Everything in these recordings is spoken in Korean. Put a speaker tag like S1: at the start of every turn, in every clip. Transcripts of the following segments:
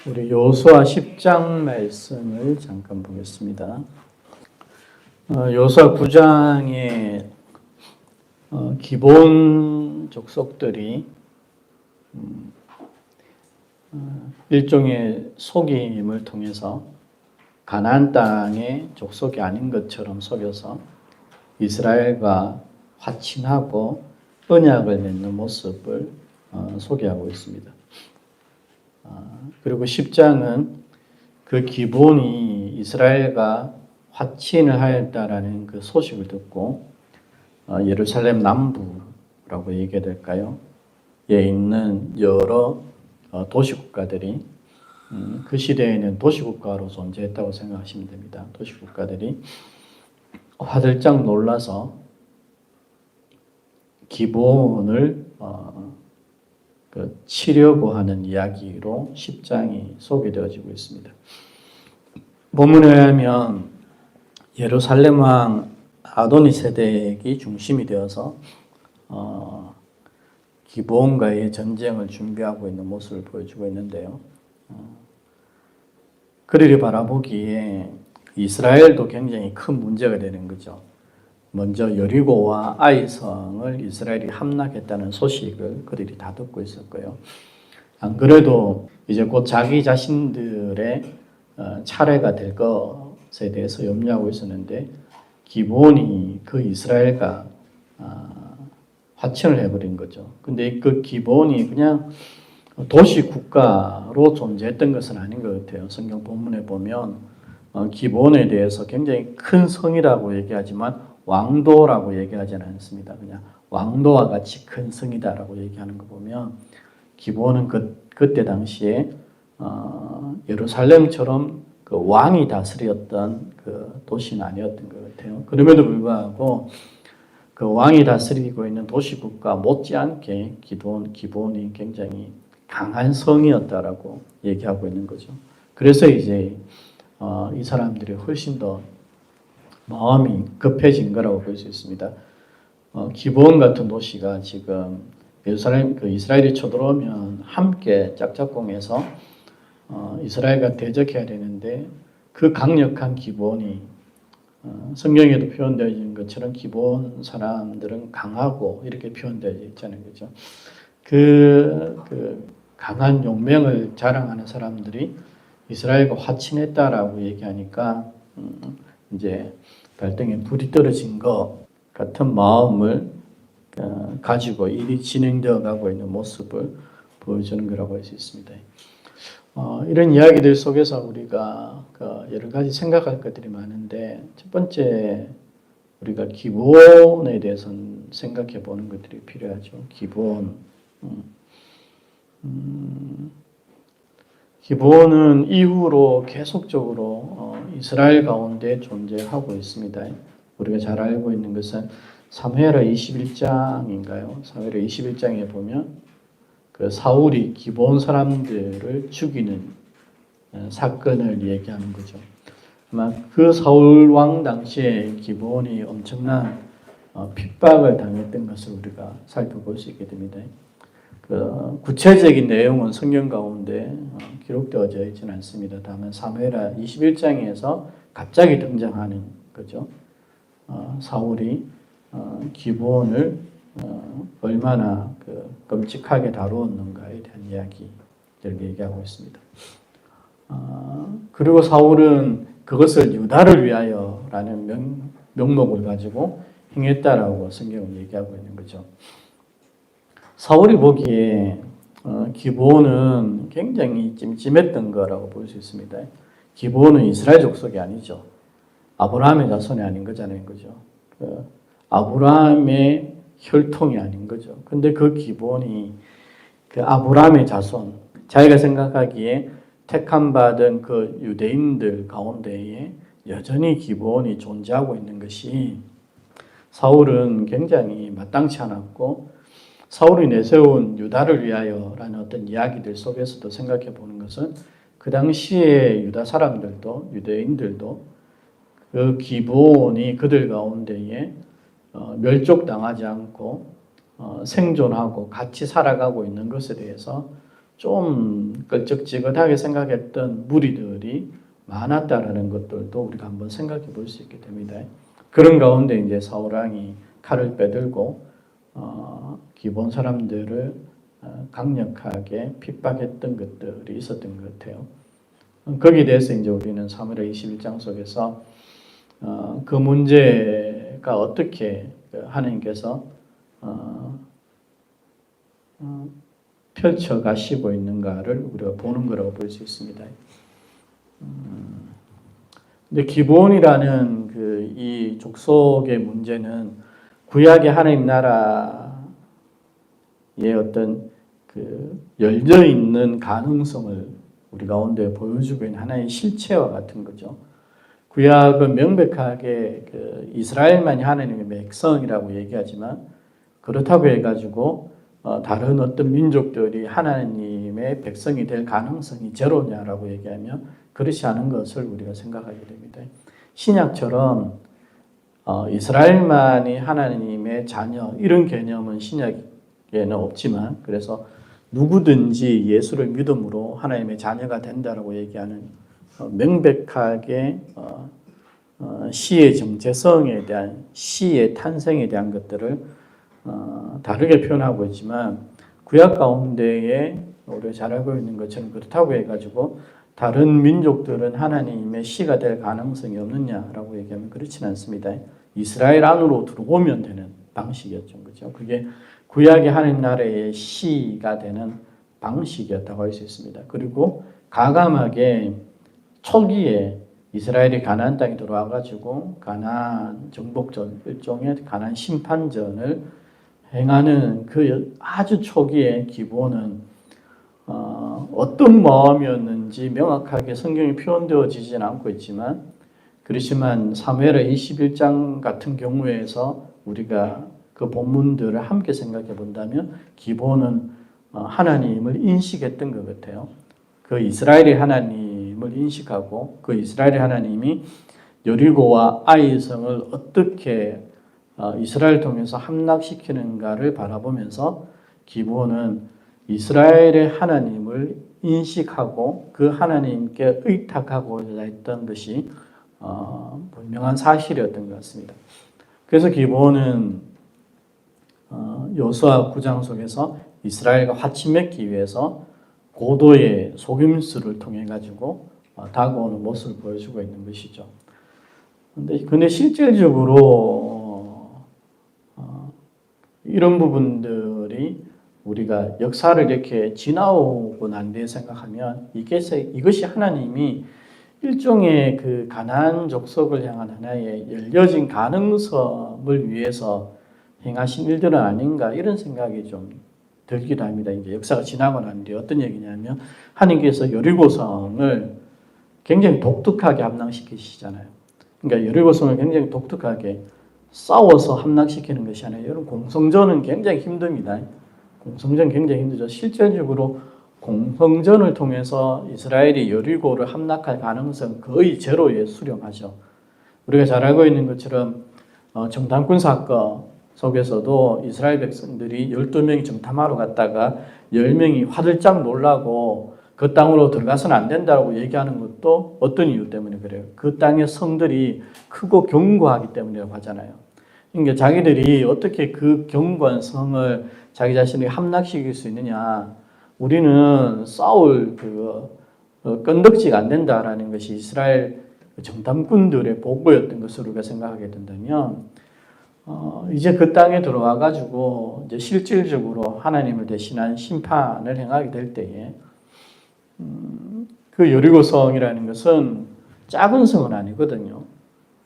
S1: 우리 여호수아 10장 말씀을 잠깐 보겠습니다. 여호수아 9장의 기본 족속들이 일종의 속임을 통해서 가나안 땅의 족속이 아닌 것처럼 속여서 이스라엘과 화친하고 언약을 맺는 모습을 소개하고 있습니다. 그리고 10장은 그 기본이 이스라엘과 화친을 하였다라는 그 소식을 듣고 예루살렘 남부라고 얘기해야 될까요? 에 있는 여러 도시국가들이 그 시대에는 도시국가로 존재했다고 생각하시면 됩니다. 도시국가들이 화들짝 놀라서 기본을 치려고 하는 이야기로 10장이 소개되어지고 있습니다. 본문에 의하면 예루살렘 왕 아도니세덱이 중심이 되어서 기브온과의 전쟁을 준비하고 있는 모습을 보여주고 있는데요. 그들이 바라보기에 이스라엘도 굉장히 큰 문제가 되는 거죠. 먼저 여리고와 아이성을 이스라엘이 함락했다는 소식을 그들이 다 듣고 있었고요. 안 그래도 이제 곧 자기 자신들의 차례가 될 것에 대해서 염려하고 있었는데 기브온이 그 이스라엘과 화친을 해버린 거죠. 근데 그 기브온이 그냥 도시 국가로 존재했던 것은 아닌 것 같아요. 성경 본문에 보면 기브온에 대해서 굉장히 큰 성이라고 얘기하지만 왕도라고 얘기하지는 않습니다. 그냥 왕도와 같이 큰 성이다라고 얘기하는 거 보면 기브온은 그때 당시에 예루살렘처럼 그 왕이 다스렸던 그 도시는 아니었던 것 같아요. 그럼에도 불구하고 그 왕이 다스리고 있는 도시국가 못지않게 기브온이 굉장히 강한 성이었다라고 얘기하고 있는 거죠. 그래서 이제 이 사람들이 훨씬 더 마음이 급해진 거라고 볼 수 있습니다. 기브온 같은 도시가 지금 예루살렘 이스라엘이 쳐들어오면 함께 짝짝꿍해서 이스라엘과 대적해야 되는데 그 강력한 기브온이 성경에도 표현되어 있는 것처럼 기브온 사람들은 강하고 이렇게 표현되어 있잖아요, 그렇죠? 그 강한 용맹을 자랑하는 사람들이 이스라엘과 화친했다라고 얘기하니까 이제 발등에 불이 떨어진 것 같은 마음을 가지고 일이 진행되어 가고 있는 모습을 보여주는 거라고 할 수 있습니다. 이런 이야기들 속에서 우리가 여러 가지 생각할 것들이 많은데 첫 번째 우리가 기브온에 대해서는 생각해 보는 것들이 필요하죠. 기브온은 이후로 계속적으로 이스라엘 가운데 존재하고 있습니다. 우리가 잘 알고 있는 것은 사무엘하 21장인가요? 사무엘하 21장에 보면 그 사울이 기브온 사람들을 죽이는 사건을 얘기하는 거죠. 아마 그 사울 왕 당시에 기브온이 엄청난 핍박을 당했던 것을 우리가 살펴볼 수 있게 됩니다. 그 구체적인 내용은 성경 가운데 기록되어져 있지는 않습니다. 다만 사무엘하 21장에서 갑자기 등장하는 거죠. 사울이 기브온을 얼마나 끔찍하게 다루었는가에 대한 이야기를 얘기하고 있습니다. 그리고 사울은 그것을 유다를 위하여라는 명목을 가지고 행했다라고 성경은 얘기하고 있는 거죠. 사울이 보기에 기브온은 굉장히 찜찜했던 거라고 볼 수 있습니다. 기브온은 이스라엘 족속이 아니죠. 아브라함의 자손이 아닌 거잖아요, 그죠? 아브라함의 혈통이 아닌 거죠. 근데 그 기브온이 그 아브라함의 자손, 자기가 생각하기에 택함받은 그 유대인들 가운데에 여전히 기브온이 존재하고 있는 것이 사울은 굉장히 마땅치 않았고 사울이 내세운 유다를 위하여라는 어떤 이야기들 속에서도 생각해 보는 것은 그 당시에 유다 사람들도 유대인들도 그 기브온이 그들 가운데에 멸족당하지 않고 생존하고 같이 살아가고 있는 것에 대해서 좀 끌적지근하게 생각했던 무리들이 많았다라는 것들도 우리가 한번 생각해 볼 수 있게 됩니다. 그런 가운데 이제 사울왕이 칼을 빼들고 기본 사람들을 강력하게 핍박했던 것들이 있었던 것 같아요. 거기에 대해서 이제 우리는 사무엘하 21장 속에서 그 문제가 어떻게 하나님께서 펼쳐가시고 있는가를 우리가 보는 거라고 볼 수 있습니다. 근데 기본이라는 이 족속의 문제는 구약의 하나님 나라의 어떤 열려 있는 가능성을 우리 가운데 보여주고 있는 하나의 실체와 같은 거죠. 구약은 명백하게 이스라엘만이 하나님의 백성이라고 얘기하지만 그렇다고 해가지고 다른 어떤 민족들이 하나님의 백성이 될 가능성이 제로냐라고 얘기하면 그렇지 않은 것을 우리가 생각하게 됩니다. 신약처럼 이스라엘만이 하나님의 자녀 이런 개념은 신약에는 없지만 그래서 누구든지 예수를 믿음으로 하나님의 자녀가 된다라고 얘기하는 명백하게 시의 정체성에 대한 시의 탄생에 대한 것들을 다르게 표현하고 있지만 구약 가운데에 우리가 잘 알고 있는 것처럼 그렇다고 해가지고 다른 민족들은 하나님의 시가 될 가능성이 없느냐라고 얘기하면 그렇지는 않습니다. 이스라엘 안으로 들어오면 되는 방식이었죠. 그죠? 그게 구약의 하나님 나라의 시가 되는 방식이었다고 할 수 있습니다. 그리고 가감하게 초기에 이스라엘이 가나안 땅에 들어와가지고 가나안 정복전 일종의 가나안 심판전을 행하는 그 아주 초기의 기본은 어떤 마음이었는지 명확하게 성경에 표현되어지지는 않고 있지만 그렇지만 사무엘하 21장 같은 경우에서 우리가 그 본문들을 함께 생각해 본다면 기본은 하나님을 인식했던 것 같아요. 그 이스라엘의 하나님을 인식하고 그 이스라엘의 하나님이 여리고와 아이 성을 어떻게 이스라엘을 통해서 함락시키는가를 바라보면서 기본은 이스라엘의 하나님을 인식하고 그 하나님께 의탁하고자 했던 것이 분명한 사실이었던 것 같습니다. 그래서 기본은 여호수아 9장 속에서 이스라엘과 화친 맺기 위해서 고도의 속임수를 통해 가지고 다가오는 모습을 보여주고 있는 것이죠. 근데 실질적으로 이런 부분들이 우리가 역사를 이렇게 지나오고 난 뒤에 생각하면 이것이 하나님이 일종의 그 가나안 족속을 향한 하나의 열려진 가능성을 위해서 행하신 일들은 아닌가 이런 생각이 좀 들기도 합니다. 이제 역사가 지나고 난 뒤에 어떤 얘기냐면 하나님께서 여리고성을 굉장히 독특하게 함락시키시잖아요. 그러니까 여리고성을 굉장히 독특하게 싸워서 함락시키는 것이 아니라 여러분 공성전은 굉장히 힘듭니다. 공성전 굉장히 힘들죠. 실질적으로 공성전을 통해서 이스라엘이 여리고를 함락할 가능성 거의 제로에 수렴하죠. 우리가 잘 알고 있는 것처럼 정탐꾼 사건 속에서도 이스라엘 백성들이 12명이 정탐하러 갔다가 10명이 화들짝 놀라고 그 땅으로 들어가서는 안 된다고 얘기하는 것도 어떤 이유 때문에 그래요. 그 땅의 성들이 크고 견고하기 때문이라고 하잖아요. 그러니까 자기들이 어떻게 그 견고한 성을 자기 자신이 함락시킬 수 있느냐. 우리는 싸울 끈덕지가 안 된다라는 것이 이스라엘 정탐꾼들의 보고였던 것으로 우리가 생각하게 된다면 이제 그 땅에 들어와 가지고 이제 실질적으로 하나님을 대신한 심판을 행하게 될 때에 그 여리고성이라는 것은 작은 성은 아니거든요.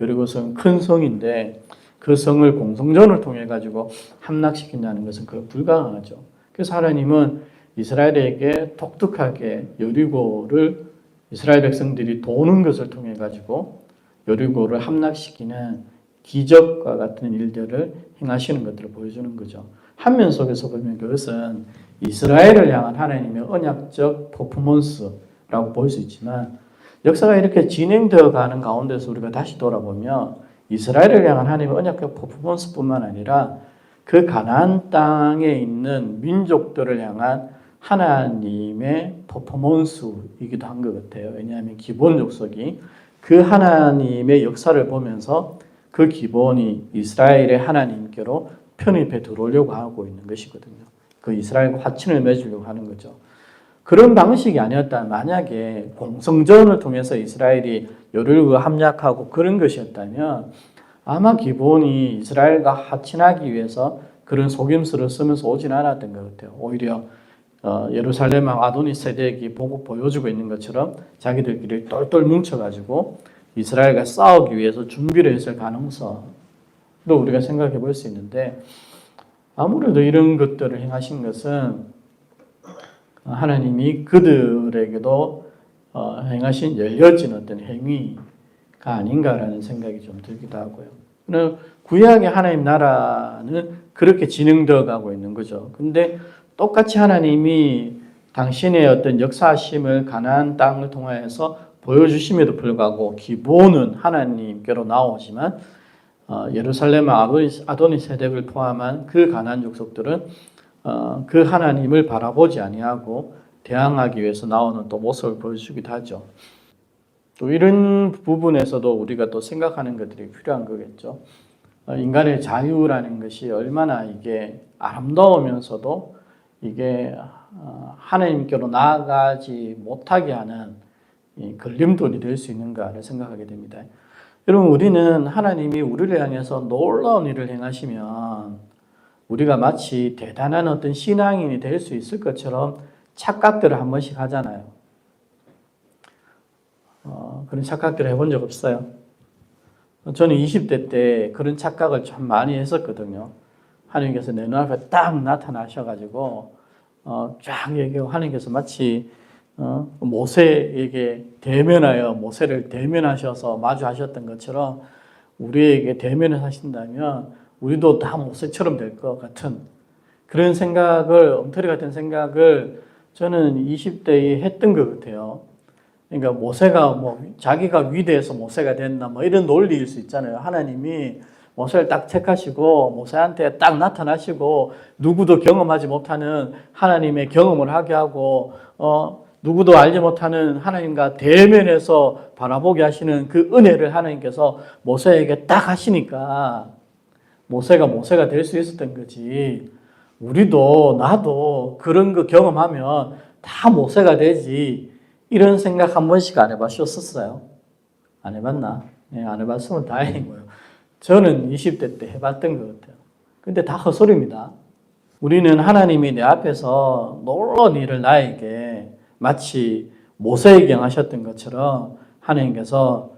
S1: 여리고성은 큰 성인데 그 성을 공성전을 통해 가지고 함락시킨다는 것은 불가능하죠. 그래서 하나님은 이스라엘에게 독특하게 여리고를 이스라엘 백성들이 도는 것을 통해 가지고 여리고를 함락시키는 기적과 같은 일들을 행하시는 것들을 보여주는 거죠. 한면 속에서 보면 그것은 이스라엘을 향한 하나님의 언약적 퍼포먼스라고 볼 수 있지만 역사가 이렇게 진행되어 가는 가운데서 우리가 다시 돌아보면 이스라엘을 향한 하나님의 언약적 퍼포먼스뿐만 아니라 그 가나안 땅에 있는 민족들을 향한 하나님의 퍼포먼스이기도 한 것 같아요. 왜냐하면 기본 족속이 그 하나님의 역사를 보면서 그 기본이 이스라엘의 하나님께로 편입해 들어오려고 하고 있는 것이거든요. 그 이스라엘과 화친을 맺으려고 하는 거죠. 그런 방식이 아니었다면, 만약에 공성전을 통해서 이스라엘이 요르고 함락하고 그런 것이었다면 아마 기본이 이스라엘과 화친하기 위해서 그런 속임수를 쓰면서 오진 않았던 것 같아요. 오히려 예루살렘 아도니 세덱이 보여주고 있는 것처럼 자기들끼리 똘똘 뭉쳐가지고 이스라엘과 싸우기 위해서 준비를 했을 가능성도 우리가 생각해 볼 수 있는데, 아무래도 이런 것들을 행하신 것은 하나님이 그들에게도 행하신 열려진 어떤 행위가 아닌가라는 생각이 좀 들기도 하고요. 구약의 하나님 나라는 그렇게 진행되어 가고 있는 거죠. 근데 똑같이 하나님이 당신의 어떤 역사심을 가나안 땅을 통해서 보여주심에도 불구하고 기본은 하나님께로 나오지만 예루살렘 아도니 세덱을 포함한 그 가나안 족속들은 그 하나님을 바라보지 아니하고 대항하기 위해서 나오는 또 모습을 보여주기도 하죠. 또 이런 부분에서도 우리가 또 생각하는 것들이 필요한 거겠죠. 인간의 자유라는 것이 얼마나 이게 아름다우면서도 이게 하나님께로 나아가지 못하게 하는 걸림돌이 될 수 있는가를 생각하게 됩니다. 여러분, 우리는 하나님이 우리를 향해서 놀라운 일을 행하시면 우리가 마치 대단한 어떤 신앙인이 될 수 있을 것처럼 착각들을 한 번씩 하잖아요. 그런 착각들을 해본 적 없어요? 저는 20대 때 그런 착각을 참 많이 했었거든요. 하나님께서 내 눈앞에 딱 나타나셔가지고 쫙 얘기하고, 하나님께서 마치 모세에게 대면하여 모세를 대면하셔서 마주하셨던 것처럼 우리에게 대면을 하신다면 우리도 다 모세처럼 될 것 같은 그런 생각을, 엉터리 같은 생각을 저는 20대에 했던 것 같아요. 그러니까 모세가 자기가 위대해서 모세가 됐나 이런 논리일 수 있잖아요. 하나님이 모세를 딱 택하시고 모세한테 딱 나타나시고 누구도 경험하지 못하는 하나님의 경험을 하게 하고 누구도 알지 못하는 하나님과 대면해서 바라보게 하시는 그 은혜를 하나님께서 모세에게 딱 하시니까 모세가 될 수 있었던 거지. 우리도 나도 그런 거 경험하면 다 모세가 되지. 이런 생각 한 번씩 안 해보셨었어요? 안 해봤나? 네, 안 해봤으면 다행이고요. 저는 20대 때 해봤던 것 같아요. 근데 다 헛소리입니다. 우리는 하나님이 내 앞에서 놀라운 일을 나에게 마치 모세에게 하셨던 것처럼 하나님께서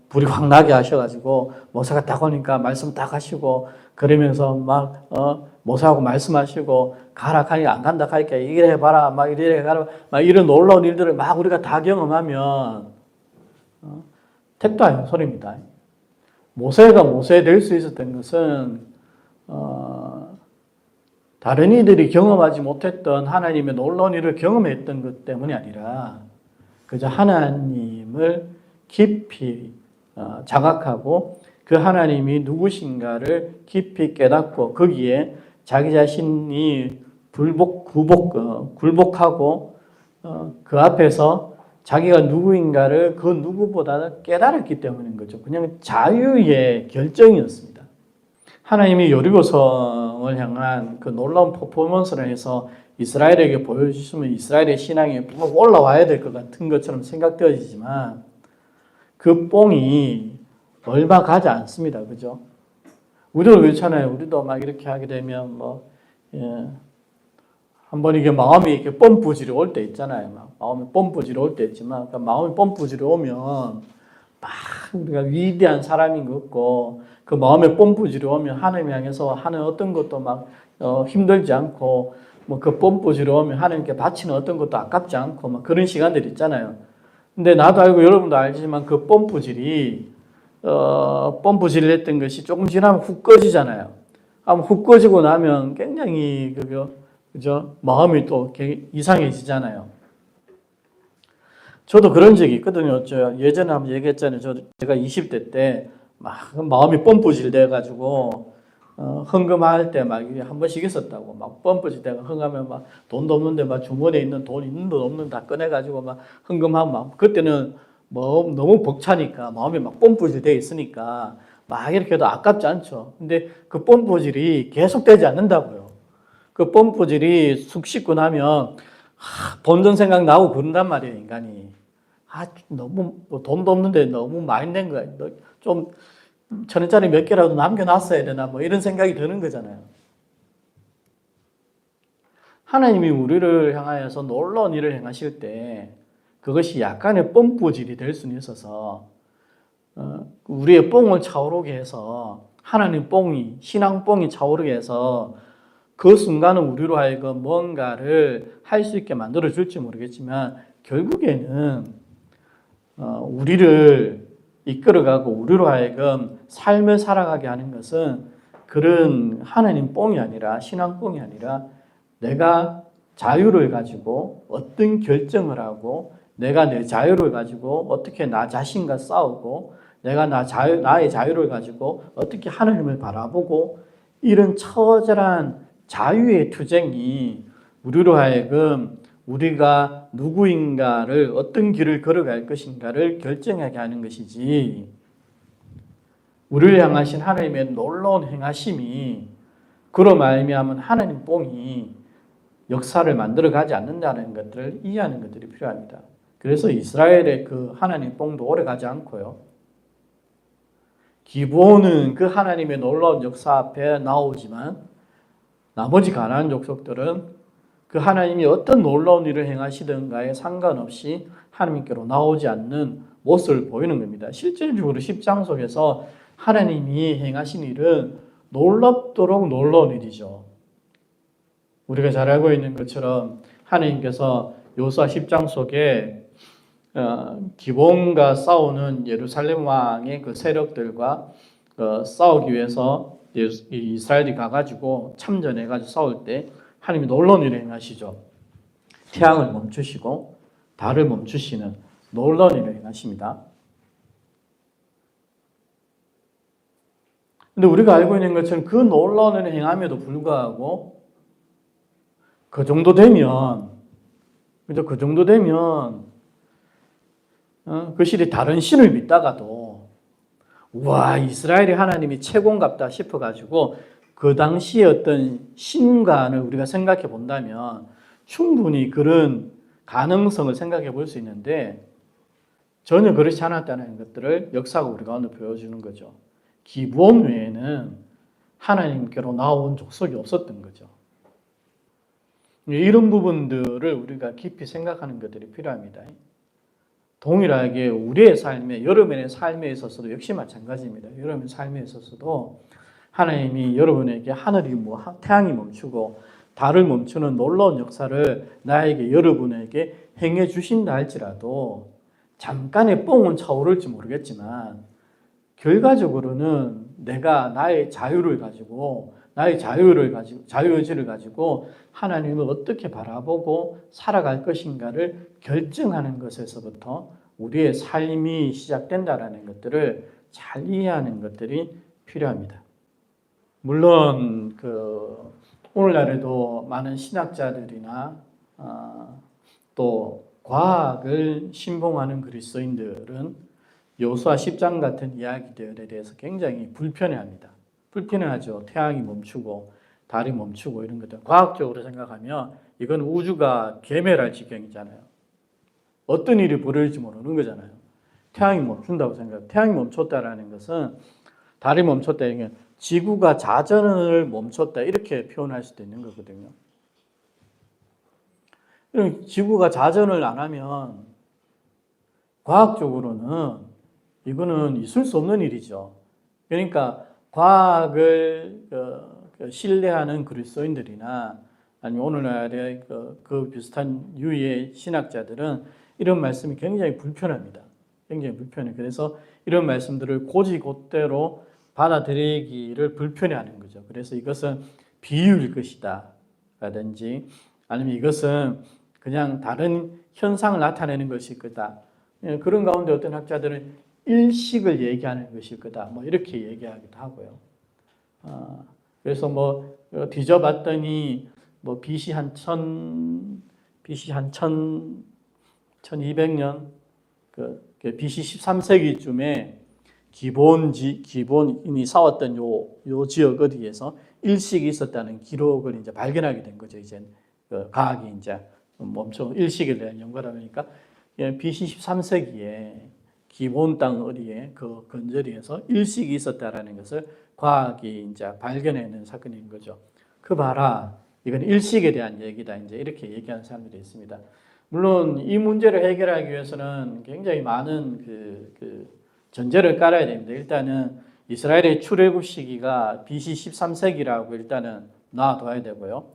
S1: 불이 확 나게 하셔가지고 모세가 딱 오니까 말씀 딱 하시고 그러면서 막 모세하고 말씀하시고 가라 하니 안 간다 하니까 이래 해봐라 막 이래 가라 막 이런 놀라운 일들을 막 우리가 다 경험하면 택도 아닌 소리입니다. 모세가 모세 될 수 있었던 것은 다른 이들이 경험하지 못했던 하나님의 놀라운 일을 경험했던 것 때문이 아니라 그저 하나님을 깊이 자각하고 그 하나님이 누구신가를 깊이 깨닫고 거기에 자기 자신이 굴복하고 그 앞에서 자기가 누구인가를 그 누구보다 깨달았기 때문인 거죠. 그냥 자유의 결정이었습니다. 하나님이 여리고성을 향한 그 놀라운 퍼포먼스를 해서 이스라엘에게 보여주시면 이스라엘의 신앙이 올라와야 될 것 같은 것처럼 생각되어지지만 그 뽕이 얼마 가지 않습니다. 그죠? 우리도 그렇잖아요. 우리도 막 이렇게 하게 되면 한번 이게 마음이 이렇게 펌프질이 올 때 있잖아요. 막 마음이 펌프질이 올 때 있지만 그러니까 마음이 펌프질이 오면 막 우리가 위대한 사람인 것 같고 그 마음에 펌프질이 오면 하나님 향해서 하는 어떤 것도 막 힘들지 않고 그 펌프질이 오면 하나님께 바치는 어떤 것도 아깝지 않고 막 그런 시간들이 있잖아요. 근데 나도 알고 여러분도 알지만 그 펌프질을 했던 것이 조금 지나면 훅 꺼지잖아요. 훅 꺼지고 나면 굉장히 그죠? 마음이 또 이상해지잖아요. 저도 그런 적이 있거든요. 예전에 한번 얘기했잖아요. 제가 20대 때 막 마음이 펌프질 돼가지고 헌금할 때 막 한 번씩 있었다고. 막 뻔뻔지 때가 헌금하면 막 돈도 없는데 막 주머니에 있는 돈 있는 돈 없는 다 꺼내가지고 막 헌금하면 막 그때는 뭐 너무 벅차니까 마음이 막 뻔뻔질 돼 있으니까 막 이렇게 해도 아깝지 않죠. 근데 그 뻔뻔질이 계속되지 않는다고요. 그 뻔뻔질이 쑥 씻고 나면 본전 생각 나고 그런단 말이에요, 인간이. 너무 뭐 돈도 없는데 너무 많이 낸 거야. 좀 1,000원짜리 몇 개라도 남겨놨어야 되나 뭐 이런 생각이 드는 거잖아요. 하나님이 우리를 향하여서 놀라운 일을 행하실 때 그것이 약간의 뻔뿌질이 될 수는 있어서 우리의 뽕을 차오르게 해서 하나님 뽕이 신앙 뽕이 차오르게 해서 그 순간은 우리로 하여금 뭔가를 할 수 있게 만들어 줄지 모르겠지만 결국에는 우리를 이끌어가고 우리로 하여금 삶을 살아가게 하는 것은 그런 하나님 뽕이 아니라 신앙 뽕이 아니라 내가 자유를 가지고 어떤 결정을 하고 내가 내 자유를 가지고 어떻게 나 자신과 싸우고 내가 나의 자유를 가지고 어떻게 하나님을 바라보고 이런 처절한 자유의 투쟁이 우리로 하여금 우리가 누구인가를 어떤 길을 걸어갈 것인가를 결정하게 하는 것이지 우리를 향하신 하나님의 놀라운 행하심이 그로 말미암은 하나님 뽕이 역사를 만들어 가지 않는다는 것들을 이해하는 것들이 필요합니다. 그래서 이스라엘의 그 하나님 뽕도 오래 가지 않고요. 기브온은 그 하나님의 놀라운 역사 앞에 나오지만 나머지 가나안 족속들은 그 하나님이 어떤 놀라운 일을 행하시든가에 상관없이 하나님께로 나오지 않는 모습을 보이는 겁니다. 실질적으로 10장 속에서 하나님이 행하신 일은 놀랍도록 놀라운 일이죠. 우리가 잘 알고 있는 것처럼 하나님께서 여호수아 10장 속에 기본과 싸우는 예루살렘 왕의 그 세력들과 싸우기 위해서 이스라엘이 가가지고 참전해가지고 싸울 때 하나님이 놀라운 일을 행하시죠. 태양을 멈추시고 달을 멈추시는 놀라운 일을 행하십니다. 근데 우리가 알고 있는 것처럼 그 놀라운 일을 행함에도 불구하고 그 정도 되면 그 시대 다른 신을 믿다가도 와 이스라엘의 하나님이 최고인갑다 싶어가지고 그 당시의 어떤 신관을 우리가 생각해 본다면 충분히 그런 가능성을 생각해 볼 수 있는데 전혀 그렇지 않았다는 것들을 역사가 우리 가운데 보여주는 거죠. 기브온 외에는 하나님께로 나온 족속이 없었던 거죠. 이런 부분들을 우리가 깊이 생각하는 것들이 필요합니다. 동일하게 우리의 삶에, 여러분의 삶에 있어서도 역시 마찬가지입니다. 여러분의 삶에 있어서도 하나님이 여러분에게 하늘이 태양이 멈추고 달을 멈추는 놀라운 역사를 나에게 여러분에게 행해 주신다 할지라도 잠깐의 뽕은 차오를지 모르겠지만 결과적으로는 내가 나의 자유를 가지고 자유의지를 가지고 하나님을 어떻게 바라보고 살아갈 것인가를 결정하는 것에서부터 우리의 삶이 시작된다라는 것들을 잘 이해하는 것들이 필요합니다. 물론 오늘날에도 많은 신학자들이나 또 과학을 신봉하는 그리스도인들은 여호수아 10장 같은 이야기들에 대해서 굉장히 불편해합니다. 불편해하죠. 태양이 멈추고 달이 멈추고 이런 것들. 과학적으로 생각하면 이건 우주가 괴멸할 지경이잖아요. 어떤 일이 벌어질지 모르는 거잖아요. 태양이 멈춘다고 생각해요. 태양이 멈췄다라는 것은 달이 멈췄다 이게 지구가 자전을 멈췄다 이렇게 표현할 수도 있는 거거든요. 지구가 자전을 안 하면 과학적으로는 이거는 있을 수 없는 일이죠. 그러니까 과학을 신뢰하는 그리스도인들이나 아니면 오늘날의 그 비슷한 유의 신학자들은 이런 말씀이 굉장히 불편합니다. 굉장히 불편해. 그래서 이런 말씀들을 곧이곧대로 받아들이기를 불편해하는 거죠. 그래서 이것은 비유일 것이다 라든지 아니면 이것은 그냥 다른 현상을 나타내는 것일 거다. 그런 가운데 어떤 학자들은 일식을 얘기하는 것일 거다. 뭐 이렇게 얘기하기도 하고요. 그래서 뭐 뒤져봤더니 뭐 BC 한 1200년 그 BC 13세기쯤에 기본인이 싸웠던 요 지역 어디에서 일식이 있었다는 기록을 이제 발견하게 된 거죠. 이제 과학이 이제 엄청 일식에 대한 연구를 하니까 BC 13세기에 기본 땅 어디에 그 건저리에서 일식이 있었다라는 것을 과학이 이제 발견해낸 사건인 거죠. 그 봐라, 이건 일식에 대한 얘기다. 이제 이렇게 얘기하는 사람들이 있습니다. 물론 이 문제를 해결하기 위해서는 굉장히 많은 그 전제를 깔아야 됩니다. 일단은 이스라엘의 출애굽 시기가 BC 13세기라고 일단은 놔둬야 되고요.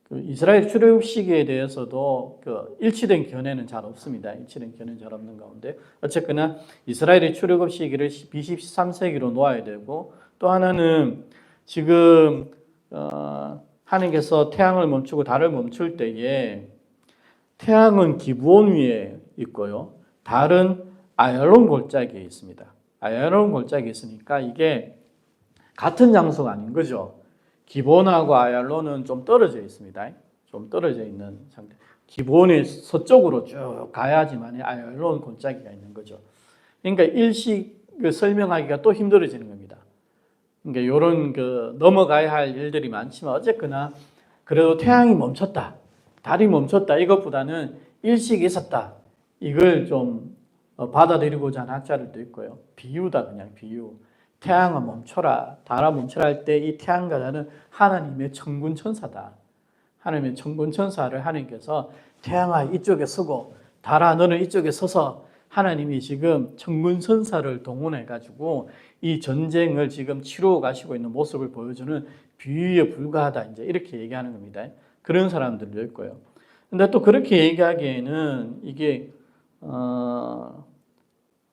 S1: 그 이스라엘 출애굽 시기에 대해서도 그 일치된 견해는 잘 없습니다. 일치된 견해는 잘 없는 가운데 어쨌거나 이스라엘의 출애굽 시기를 BC 13세기로 놓아야 되고, 또 하나는 지금 하나님께서 태양을 멈추고 달을 멈출 때에 태양은 기브온 위에 있고요, 달은 아얄론 골짜기에 있습니다. 아얄론 골짜기에 있으니까 이게 같은 장소가 아닌 거죠. 기브온하고 아얄론은 좀 떨어져 있습니다. 좀 떨어져 있는 상태. 기브온이 서쪽으로 쭉 가야지만 아얄론 골짜기가 있는 거죠. 그러니까 일식을 설명하기가 또 힘들어지는 겁니다. 그러니까 이런 그 넘어가야 할 일들이 많지만 어쨌거나 그래도 태양이 멈췄다, 달이 멈췄다, 이것보다는 일식이 있었다, 이걸 좀 받아들이고자 하는 학자들도 있고요. 비유다, 그냥 비유. 태양아 멈춰라, 달아 멈춰라 할 때 이 태양과 달은 하나님의 천군 천사다. 하나님의 천군 천사를 하나님께서 태양아 이쪽에 서고 달아 너는 이쪽에 서서 하나님이 지금 천군 천사를 동원해 가지고 이 전쟁을 지금 치루어 가시고 있는 모습을 보여주는 비유에 불과하다. 이제 이렇게 얘기하는 겁니다. 그런 사람들도 있고요. 근데 또 그렇게 얘기하기에는 이게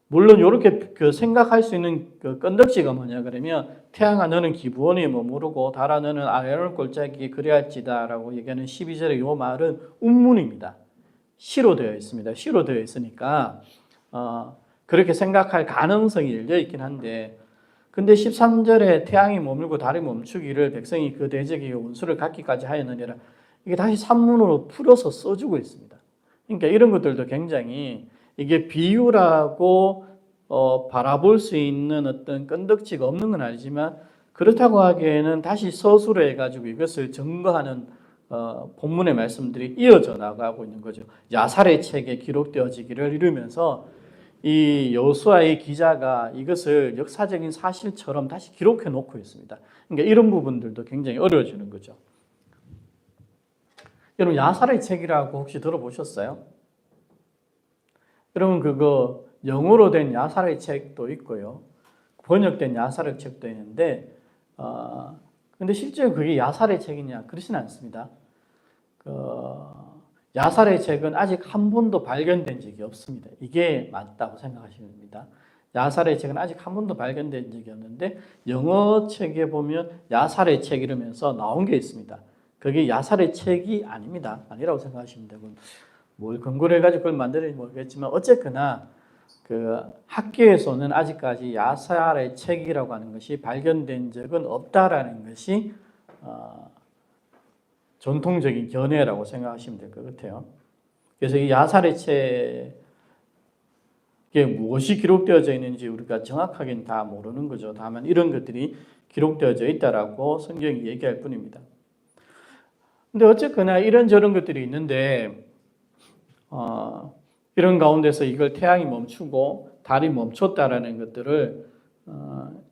S1: 물론 이렇게 생각할 수 있는 그 건덕지가 뭐냐 그러면 태양아 너는 기브온에 머무르고 달아 너는 아얄론 골짜기에 그리할지다라고 얘기하는 12절의 이 말은 운문입니다. 시로 되어 있습니다. 시로 되어 있으니까 그렇게 생각할 가능성이 열려 있긴 한데, 근데 13절에 태양이 머물고 달이 멈추기를 백성이 그 대적에게 원수를 갖기까지 하였느니라, 이게 다시 산문으로 풀어서 써주고 있습니다. 그러니까 이런 것들도 굉장히 이게 비유라고 바라볼 수 있는 어떤 건덕지가 없는 건 아니지만, 그렇다고 하기에는 다시 서술을 해가지고 이것을 증거하는 본문의 말씀들이 이어져 나가고 있는 거죠. 야살의 책에 기록되어지기를 이루면서 이 여호수아의 기자가 이것을 역사적인 사실처럼 다시 기록해 놓고 있습니다. 그러니까 이런 부분들도 굉장히 어려워지는 거죠. 여러분, 야살의 책이라고 혹시 들어보셨어요? 여러분, 그거 영어로 된 야살의 책도 있고요, 번역된 야살의 책도 있는데, 근데 실제로 그게 야살의 책이냐? 그렇지는 않습니다. 야살의 책은 아직 한 번도 발견된 적이 없습니다. 이게 맞다고 생각하시면 됩니다. 야살의 책은 아직 한 번도 발견된 적이 없는데, 영어 책에 보면 야살의 책 이러면서 나온 게 있습니다. 그게 야살의 책이 아닙니다. 아니라고 생각하시면 되고, 뭘 근거로 해가지고 그걸 만들었는지 모르겠지만 어쨌거나 그 학계에서는 아직까지 야살의 책이라고 하는 것이 발견된 적은 없다라는 것이 전통적인 견해라고 생각하시면 될 것 같아요. 그래서 이 야살의 책에 무엇이 기록되어져 있는지 우리가 정확하게는 다 모르는 거죠. 다만 이런 것들이 기록되어져 있다라고 성경이 얘기할 뿐입니다. 근데 어쨌거나 이런저런 것들이 있는데, 이런 가운데서 이걸 태양이 멈추고 달이 멈췄다라는 것들을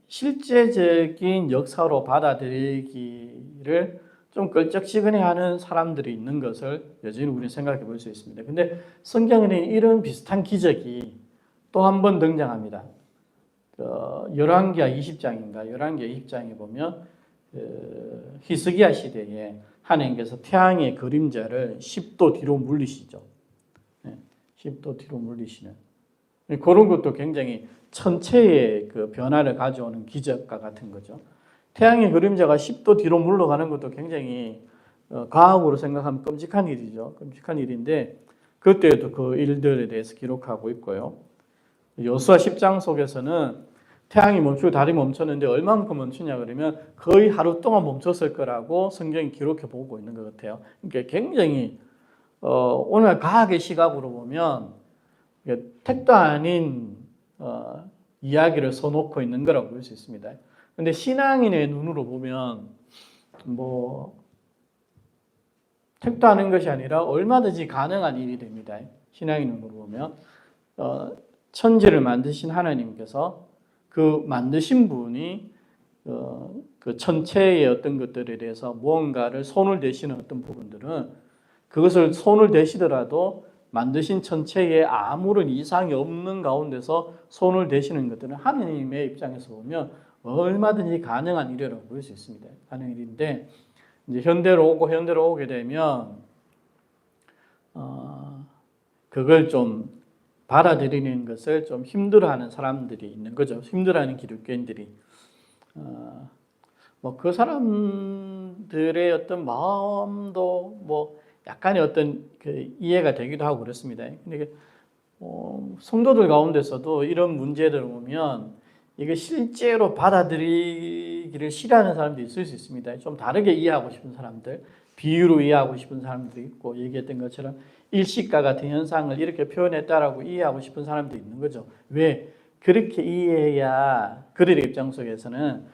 S1: 실제적인 역사로 받아들이기를 좀 끌적지근해하는 사람들이 있는 것을 여전히 우리는 생각해 볼 수 있습니다. 근데 성경에는 이런 비슷한 기적이 또 한 번 등장합니다. 열왕기하 20장인가 열왕기하 20장에 보면 히스기야 시대에 하나님께서 태양의 그림자를 10도 뒤로 물리시죠. 10도 뒤로 물리시는 그런 것도 굉장히 천체의 그 변화를 가져오는 기적과 같은 거죠. 태양의 그림자가 10도 뒤로 물러가는 것도 굉장히 과학으로 생각하면 끔찍한 일이죠. 끔찍한 일인데 그때도 그 일들에 대해서 기록하고 있고요. 여호수아 10장 속에서는 태양이 멈추고 달이 멈췄는데 얼마만큼 멈추냐 그러면 거의 하루 동안 멈췄을 거라고 성경이 기록해 보고 있는 것 같아요. 그러니까 굉장히 오늘 과학의 시각으로 보면 택도 아닌 이야기를 써놓고 있는 거라고 볼 수 있습니다. 근데 신앙인의 눈으로 보면 뭐 택도 아닌 것이 아니라 얼마든지 가능한 일이 됩니다. 신앙인 눈으로 보면 천지를 만드신 하나님께서 그 만드신 분이 그 천체의 어떤 것들에 대해서 무언가를 손을 대시는 어떤 부분들은 그것을 손을 대시더라도 만드신 천체에 아무런 이상이 없는 가운데서 손을 대시는 것들은 하나님의 입장에서 보면 얼마든지 가능한 일이라고 볼 수 있습니다. 가능한 일인데 이제 현대로 오게 되면 그걸 좀 받아들이는 것을 좀 힘들어하는 사람들이 있는 거죠. 힘들어하는 기독교인들이 뭐 그 사람들의 어떤 마음도 뭐 약간의 어떤 그 이해가 되기도 하고 그렇습니다. 근데 성도들 가운데서도 이런 문제들을 보면 이게 실제로 받아들이기를 싫어하는 사람들이 있을 수 있습니다. 좀 다르게 이해하고 싶은 사람들, 비유로 이해하고 싶은 사람들이 있고 얘기했던 것처럼 일식과 같은 현상을 이렇게 표현했다라고 이해하고 싶은 사람도 있는 거죠. 왜? 그렇게 이해해야 그들의 입장 속에서는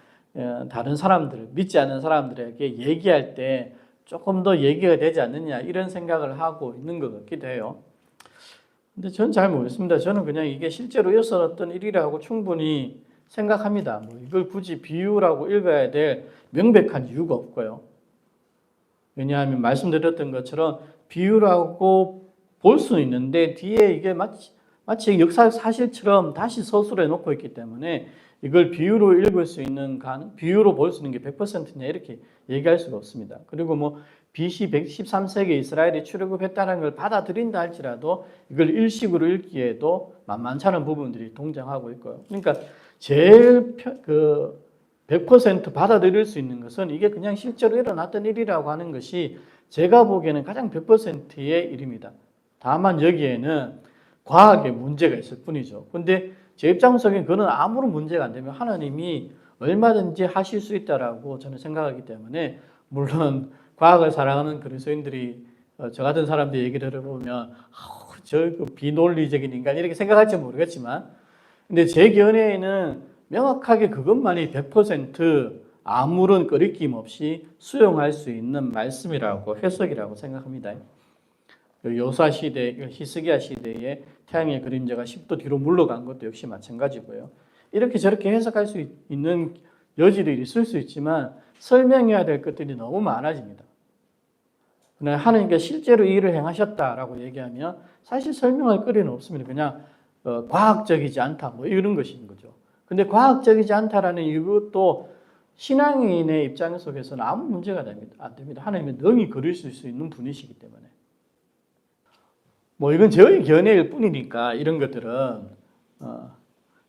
S1: 다른 사람들, 믿지 않는 사람들에게 얘기할 때 조금 더 얘기가 되지 않느냐 이런 생각을 하고 있는 것 같기도 해요. 근데 저는 잘 모르겠습니다. 저는 그냥 이게 실제로 있었던 일이라고 충분히 생각합니다. 뭐 이걸 굳이 비유라고 읽어야 될 명백한 이유가 없고요. 왜냐하면 말씀드렸던 것처럼 비유라고 볼 수는 있는데 뒤에 이게 마치 역사 사실처럼 다시 서술해 놓고 있기 때문에 이걸 비유로 읽을 수 있는 비유로 볼 수 있는 게 100%냐 이렇게 얘기할 수가 없습니다. 그리고 뭐 BC 113세기 이스라엘이 출애굽했다는 걸 받아들인다 할지라도 이걸 일식으로 읽기에도 만만찮은 부분들이 동장하고 있고요. 그러니까 제일 100% 받아들일 수 있는 것은 이게 그냥 실제로 일어났던 일이라고 하는 것이 제가 보기에는 가장 100%의 일입니다. 다만 여기에는 과학의 문제가 있을 뿐이죠. 근데 제 입장 속엔 그는 아무런 문제가 안 되면 하나님이 얼마든지 하실 수 있다라고 저는 생각하기 때문에 물론 과학을 사랑하는 그리스도인들이 저 같은 사람들 얘기를 들어보면 저 비논리적인 인간 이렇게 생각할지 모르겠지만 근데 제 견해에는 명확하게 그것만이 100% 아무런 거리낌 없이 수용할 수 있는 말씀이라고 해석이라고 생각합니다. 요사 시대, 히스기야 시대에 태양의 그림자가 10도 뒤로 물러간 것도 역시 마찬가지고요. 이렇게 저렇게 해석할 수 있는 여지들이 있을 수 있지만 설명해야 될 것들이 너무 많아집니다. 그러나 하나님께서 실제로 이 일을 행하셨다라고 얘기하면 사실 설명할 거리는 없습니다. 그냥 과학적이지 않다 뭐 이런 것인 거죠. 근데 과학적이지 않다라는 이것도 신앙인의 입장 속에서는 아무 문제가 안 됩니다. 하나님은 능히 그리실 수 있는 분이시기 때문에. 뭐 이건 저희 견해일 뿐이니까 이런 것들은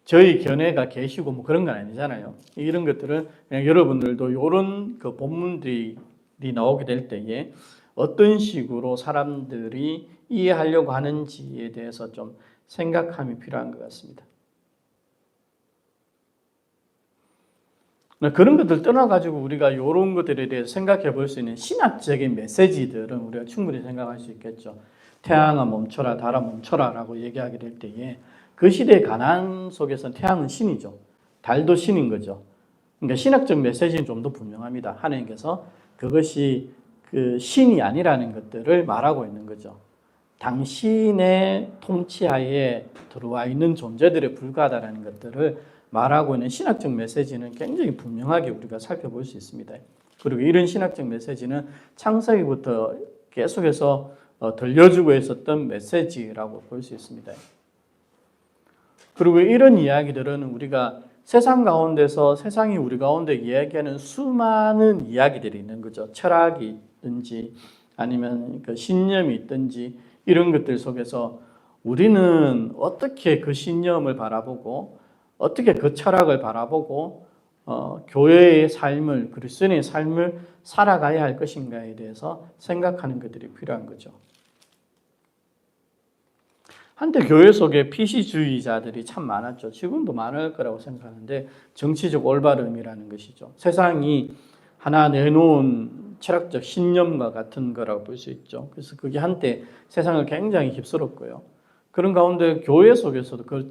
S1: 저희 견해가 계시고 뭐 그런 건 아니잖아요. 이런 것들은 그냥 여러분들도 이런 그 본문들이 나오게 될 때에 어떤 식으로 사람들이 이해하려고 하는지에 대해서 좀 생각함이 필요한 것 같습니다. 그런 것들 떠나가지고 우리가 이런 것들에 대해서 생각해 볼 수 있는 신학적인 메시지들은 우리가 충분히 생각할 수 있겠죠. 태양아 멈춰라, 달아 멈춰라 라고 얘기하게 될 때에 그 시대의 가난 속에서는 태양은 신이죠. 달도 신인 거죠. 그러니까 신학적 메시지는 좀 더 분명합니다. 하나님께서 그것이 그 신이 아니라는 것들을 말하고 있는 거죠. 당신의 통치하에 들어와 있는 존재들에 불과하다는 것들을 말하고 있는 신학적 메시지는 굉장히 분명하게 우리가 살펴볼 수 있습니다. 그리고 이런 신학적 메시지는 창세기부터 계속해서 들려주고 있었던 메시지라고 볼 수 있습니다. 그리고 이런 이야기들은 우리가 세상 가운데서 세상이 우리 가운데 이야기하는 수많은 이야기들이 있는 거죠. 철학이 있든지 아니면 그 신념이 있든지 이런 것들 속에서 우리는 어떻게 그 신념을 바라보고 어떻게 그 철학을 바라보고 교회의 삶을 그리스도인의 삶을 살아가야 할 것인가에 대해서 생각하는 것들이 필요한 거죠. 한때 교회 속에 PC주의자들이 참 많았죠. 지금도 많을 거라고 생각하는데 정치적 올바름이라는 것이죠. 세상이 하나 내놓은 철학적 신념과 같은 거라고 볼 수 있죠. 그래서 그게 한때 세상을 굉장히 휩쓸었고요. 그런 가운데 교회 속에서도 그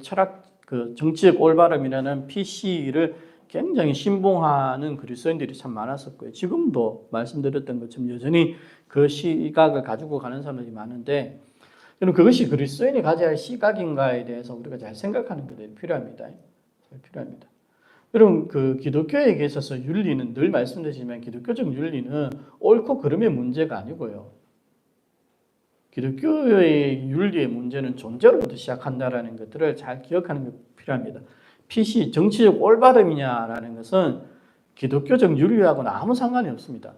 S1: 그 정치적 올바름이라는 PC를 굉장히 신봉하는 그리스도인들이 참 많았었고요. 지금도 말씀드렸던 것처럼 여전히 그 시각을 가지고 가는 사람들이 많은데, 저는 그것이 그리스도인이 가져야 할 시각인가에 대해서 우리가 잘 생각하는 것들이 필요합니다. 필요합니다. 여러분, 그 기독교에 있어서 윤리는 늘 말씀드리지만 기독교적 윤리는 옳고 그름의 문제가 아니고요. 기독교의 윤리의 문제는 존재로부터 시작한다라는 것들을 잘 기억하는 게 필요합니다. PC, 정치적 올바름이냐라는 것은 기독교적 윤리하고는 아무 상관이 없습니다.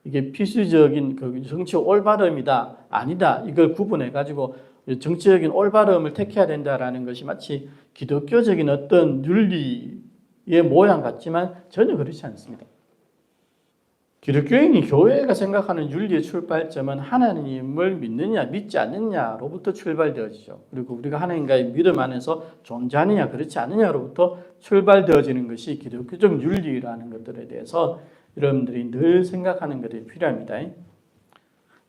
S1: 이게 필수적인 그 정치적 올바름이다, 아니다, 이걸 구분해가지고 정치적인 올바름을 택해야 된다라는 것이 마치 기독교적인 어떤 윤리의 모양 같지만 전혀 그렇지 않습니다. 기독교인이 교회가 생각하는 윤리의 출발점은 하나님을 믿느냐 믿지 않느냐로부터 출발되어지죠. 그리고 우리가 하나님과의 믿음 안에서 존재하느냐 그렇지 않느냐로부터 출발되어지는 것이 기독교적 윤리라는 것들에 대해서 여러분들이 늘 생각하는 것이 필요합니다.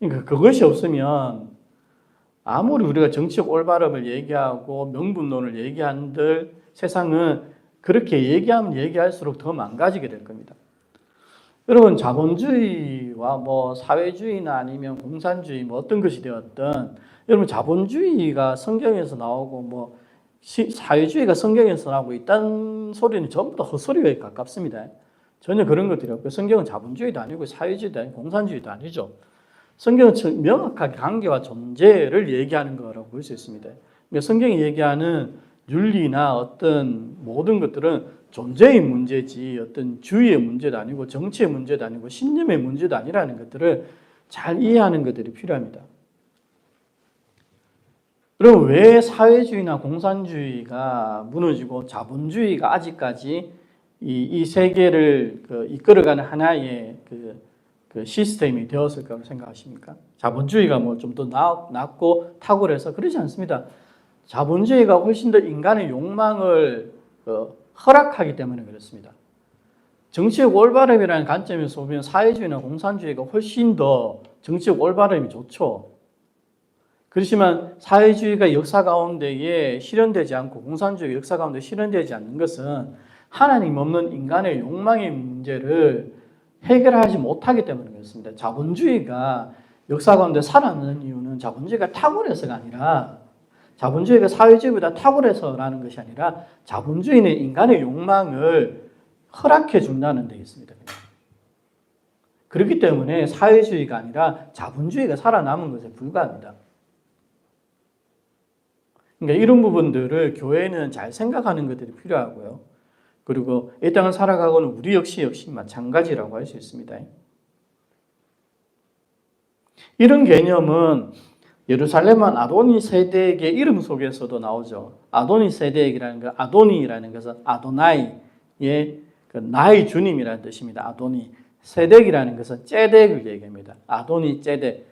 S1: 그러니까 그것이 없으면 아무리 우리가 정치적 올바름을 얘기하고 명분론을 얘기한들 세상은 그렇게 얘기하면 얘기할수록 더 망가지게 될 겁니다. 여러분, 자본주의와 뭐 사회주의나 아니면 공산주의 뭐 어떤 것이 되었든, 여러분 자본주의가 성경에서 나오고 뭐 사회주의가 성경에서 나오고 있다는 소리는 전부 다 헛소리에 가깝습니다. 전혀 그런 것들이 없고, 성경은 자본주의도 아니고 사회주의도 아니고 공산주의도 아니죠. 성경은 명확하게 관계와 존재를 얘기하는 거라고 볼 수 있습니다. 그러니까 성경이 얘기하는 윤리나 어떤 모든 것들은 존재의 문제지 어떤 주의의 문제도 아니고 정치의 문제도 아니고 신념의 문제도 아니라는 것들을 잘 이해하는 것들이 필요합니다. 그럼 왜 사회주의나 공산주의가 무너지고 자본주의가 아직까지 이 세계를 이끌어가는 하나의 그 시스템이 되었을까라고 생각하십니까? 자본주의가 뭐 좀 더 낫고 탁월해서 그렇지 않습니다. 자본주의가 훨씬 더 인간의 욕망을 허락하기 때문에 그렇습니다. 정치적 올바름이라는 관점에서 보면 사회주의나 공산주의가 훨씬 더 정치적 올바름이 좋죠. 그렇지만 사회주의가 역사 가운데에 실현되지 않고 공산주의가 역사 가운데 실현되지 않는 것은 하나님 없는 인간의 욕망의 문제를 해결하지 못하기 때문에 그렇습니다. 자본주의가 역사 가운데 살아남는 이유는 자본주의가 탁월해서가 아니라 자본주의가 사회주의보다 탁월해서라는 것이 아니라 자본주의는 인간의 욕망을 허락해 준다는 데 있습니다. 그렇기 때문에 사회주의가 아니라 자본주의가 살아남은 것에 불과합니다. 그러니까 이런 부분들을 교회는 잘 생각하는 것들이 필요하고요. 그리고 이 땅을 살아가고는 우리 역시 마찬가지라고 할 수 있습니다. 이런 개념은 예루살렘은 아도니 세덱의 이름 속에서도 나오죠. 아도니 세덱이라는 것, 아도니라는 것은 아도나이의 그 나의 주님이라는 뜻입니다. 아도니. 세덱이라는 것은 째덱을 얘기합니다. 아도니 째덱.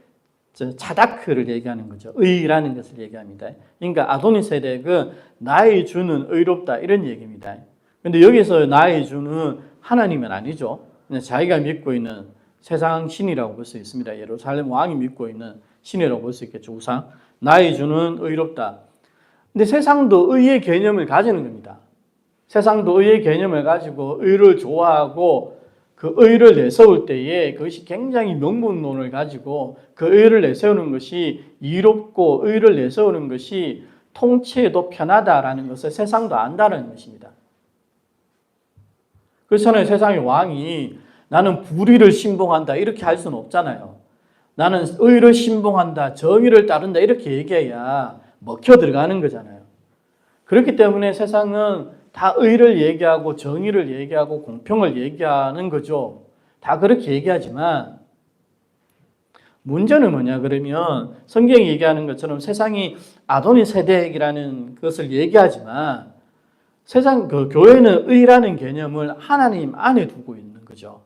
S1: 차다크를 얘기하는 거죠. 의라는 것을 얘기합니다. 그러니까 아도니 세덱은 나의 주는 의롭다 이런 얘기입니다. 그런데 여기서 나의 주는 하나님은 아니죠. 그냥 자기가 믿고 있는 세상 신이라고 볼 수 있습니다. 예루살렘 왕이 믿고 있는 신이라고 볼 수 있겠죠. 우상. 나의 주는 의롭다. 근데 세상도 의의 개념을 가지는 겁니다. 세상도 의의 개념을 가지고 의를 좋아하고 그 의를 내세울 때에 그것이 굉장히 명분론을 가지고 그 의를 내세우는 것이 이롭고 의를 내세우는 것이 통치에도 편하다라는 것을 세상도 안다는 것입니다. 그렇잖아요. 세상의 왕이 나는 불의를 신봉한다 이렇게 할 수는 없잖아요. 나는 의를 신봉한다, 정의를 따른다 이렇게 얘기해야 먹혀 들어가는 거잖아요. 그렇기 때문에 세상은 다 의를 얘기하고 정의를 얘기하고 공평을 얘기하는 거죠. 다 그렇게 얘기하지만 문제는 뭐냐 그러면 성경이 얘기하는 것처럼 세상이 아도니 세덱이라는 것을 얘기하지만 세상 교회는 의라는 개념을 하나님 안에 두고 있는 거죠.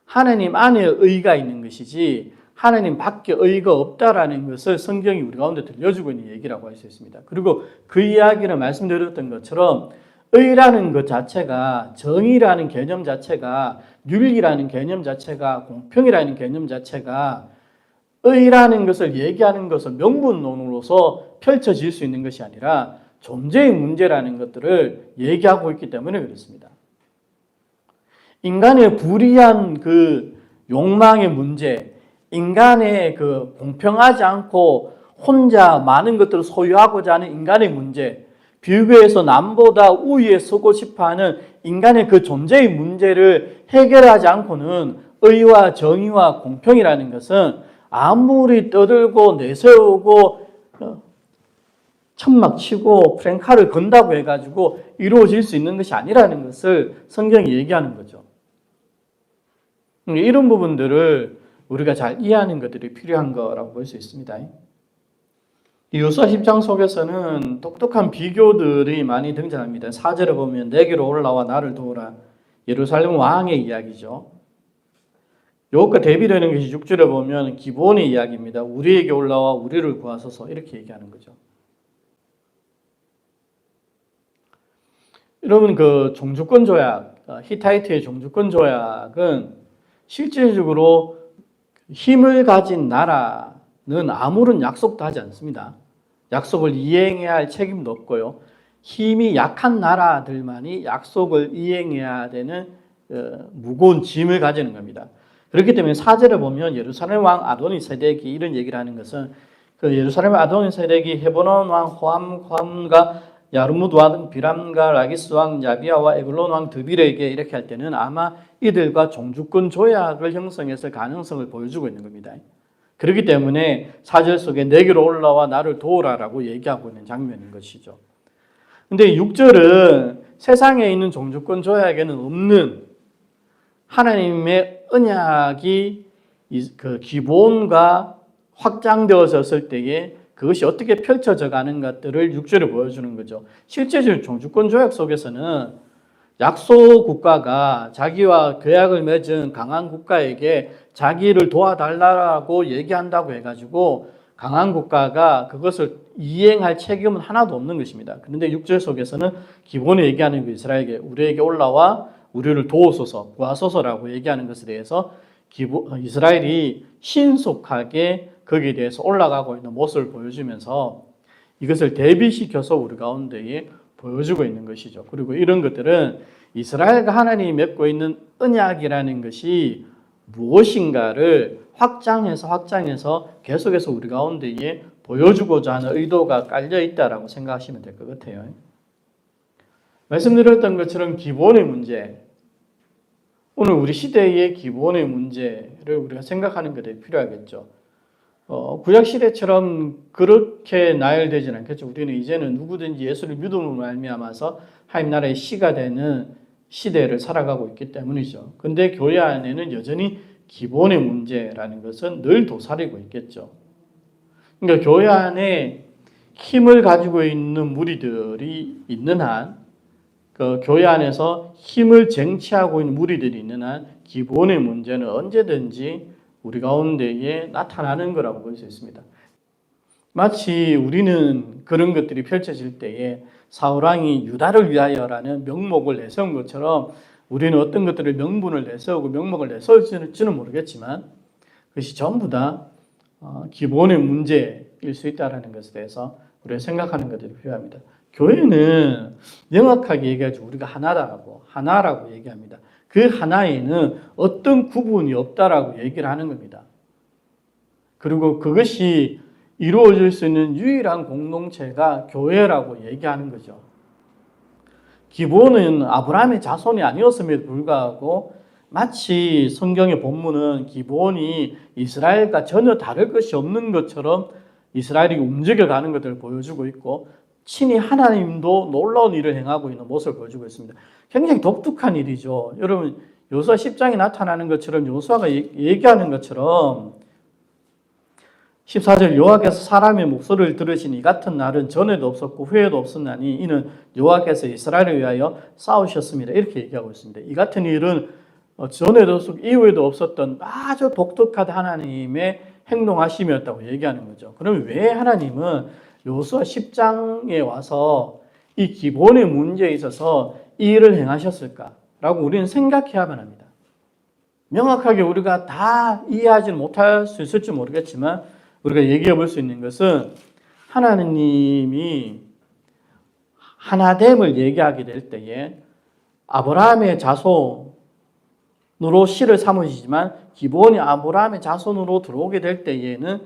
S1: 하나님 안에 의가 있는 것이지 하나님 밖에 의가 없다라는 것을 성경이 우리 가운데 들려주고 있는 얘기라고 할 수 있습니다. 그리고 그 이야기를 말씀드렸던 것처럼 의라는 것 자체가, 정의라는 개념 자체가, 윤리라는 개념 자체가, 공평이라는 개념 자체가 의라는 것을 얘기하는 것은 명분론으로서 펼쳐질 수 있는 것이 아니라 존재의 문제라는 것들을 얘기하고 있기 때문에 그렇습니다. 인간의 불의한 그 욕망의 문제, 인간의 그 공평하지 않고 혼자 많은 것들을 소유하고자 하는 인간의 문제, 비교해서 남보다 우위에 서고 싶어하는 인간의 그 존재의 문제를 해결하지 않고는 의와 정의와 공평이라는 것은 아무리 떠들고 내세우고 천막 치고 프랭카를 건다고 해가지고 이루어질 수 있는 것이 아니라는 것을 성경이 얘기하는 거죠. 이런 부분들을 우리가 잘 이해하는 것들이 필요한 거라고 볼 수 있습니다. 이 요수아 10장 속에서는 똑똑한 비교들이 많이 등장합니다. 4절에 보면 내게로 올라와 나를 도우라. 예루살렘 왕의 이야기죠. 이것과 대비되는 것이 6절에 보면 기본의 이야기입니다. 우리에게 올라와 우리를 구하소서 이렇게 얘기하는 거죠. 여러분 그 종주권 조약, 히타이트의 종주권 조약은 실질적으로 힘을 가진 나라는 아무런 약속도 하지 않습니다. 약속을 이행해야 할 책임도 없고요. 힘이 약한 나라들만이 약속을 이행해야 되는 무거운 짐을 가지는 겁니다. 그렇기 때문에 4절에 보면 예루살렘 왕 아도니 세덱이 이런 얘기를 하는 것은 그 예루살렘 아도니 세덱이 헤브론 왕 호암과 야르무드 왕 비람과 라기스 왕 야비아와 에글론 왕 드빌에게 이렇게 할 때는 아마 이들과 종주권 조약을 형성했을 가능성을 보여주고 있는 겁니다. 그렇기 때문에 4절 속에 내게로 올라와 나를 도우라라고 얘기하고 있는 장면인 것이죠. 근데 6절은 세상에 있는 종주권 조약에는 없는 하나님의 언약이 그 기본과 확장되어졌을 때에 그것이 어떻게 펼쳐져 가는 것들을 6절에 보여주는 거죠. 실제적인 종주권 조약 속에서는 약소 국가가 자기와 계약을 맺은 강한 국가에게 자기를 도와달라고 얘기한다고 해가지고 강한 국가가 그것을 이행할 책임은 하나도 없는 것입니다. 그런데 6절 속에서는 기본에 얘기하는 그 이스라엘에게 우리에게 올라와 우리를 도우소서 구하소서라고 얘기하는 것에 대해서 이스라엘이 신속하게 거기에 대해서 올라가고 있는 모습을 보여주면서 이것을 대비시켜서 우리 가운데에 보여주고 있는 것이죠. 그리고 이런 것들은 이스라엘과 하나님이 맺고 있는 언약이라는 것이 무엇인가를 확장해서 계속해서 우리 가운데에 보여주고자 하는 의도가 깔려 있다라고 생각하시면 될 것 같아요. 말씀드렸던 것처럼 기본의 문제, 오늘 우리 시대의 기본의 문제를 우리가 생각하는 것이 필요하겠죠. 구약 시대처럼 그렇게 나열되지는 않겠죠. 우리는 이제는 누구든지 예수를 믿음으로 말미암아서 하나님 나라의 씨가 되는 시대를 살아가고 있기 때문이죠. 근데 교회 안에는 여전히 기본의 문제라는 것은 늘 도사리고 있겠죠. 그러니까 교회 안에 힘을 가지고 있는 무리들이 있는 한, 그 교회 안에서 힘을 쟁취하고 있는 무리들이 있는 한 기본의 문제는 언제든지 우리 가운데에 나타나는 거라고 볼 수 있습니다. 마치 우리는 그런 것들이 펼쳐질 때에 사울왕이 유다를 위하여라는 명목을 내세운 것처럼 우리는 어떤 것들을 명분을 내세우고 명목을 내세울지는 모르겠지만 그것이 전부 다 기본의 문제일 수 있다는 것에 대해서 우리가 생각하는 것들이 필요합니다. 교회는 명확하게 얘기하죠. 우리가 하나라고 얘기합니다. 그 하나에는 어떤 구분이 없다라고 얘기를 하는 겁니다. 그리고 그것이 이루어질 수 있는 유일한 공동체가 교회라고 얘기하는 거죠. 기본은 아브라함의 자손이 아니었음에도 불구하고 마치 성경의 본문은 기본이 이스라엘과 전혀 다를 것이 없는 것처럼 이스라엘이 움직여가는 것들을 보여주고 있고 친히 하나님도 놀라운 일을 행하고 있는 모습을 보여주고 있습니다. 굉장히 독특한 일이죠. 여러분 요수아 10장에 나타나는 것처럼 요수아가 얘기하는 것처럼 14절 여호와께서 사람의 목소리를 들으시니 이 같은 날은 전에도 없었고 후에도 없었나니 이는 여호와께서 이스라엘을 위하여 싸우셨습니다. 이렇게 얘기하고 있습니다. 이 같은 일은 전에도 이후에도 없었던 아주 독특한 하나님의 행동하심이었다고 얘기하는 거죠. 그럼 왜 하나님은 여호수아 10장에 와서 이 기본의 문제에 있어서 이 일을 행하셨을까라고 우리는 생각해야만 합니다. 명확하게 우리가 다 이해하지는 못할 수 있을지 모르겠지만 우리가 얘기해 볼 수 있는 것은 하나님이 하나됨을 얘기하게 될 때에 아브라함의 자손으로 씨를 삼으시지만 기본이 아브라함의 자손으로 들어오게 될 때에는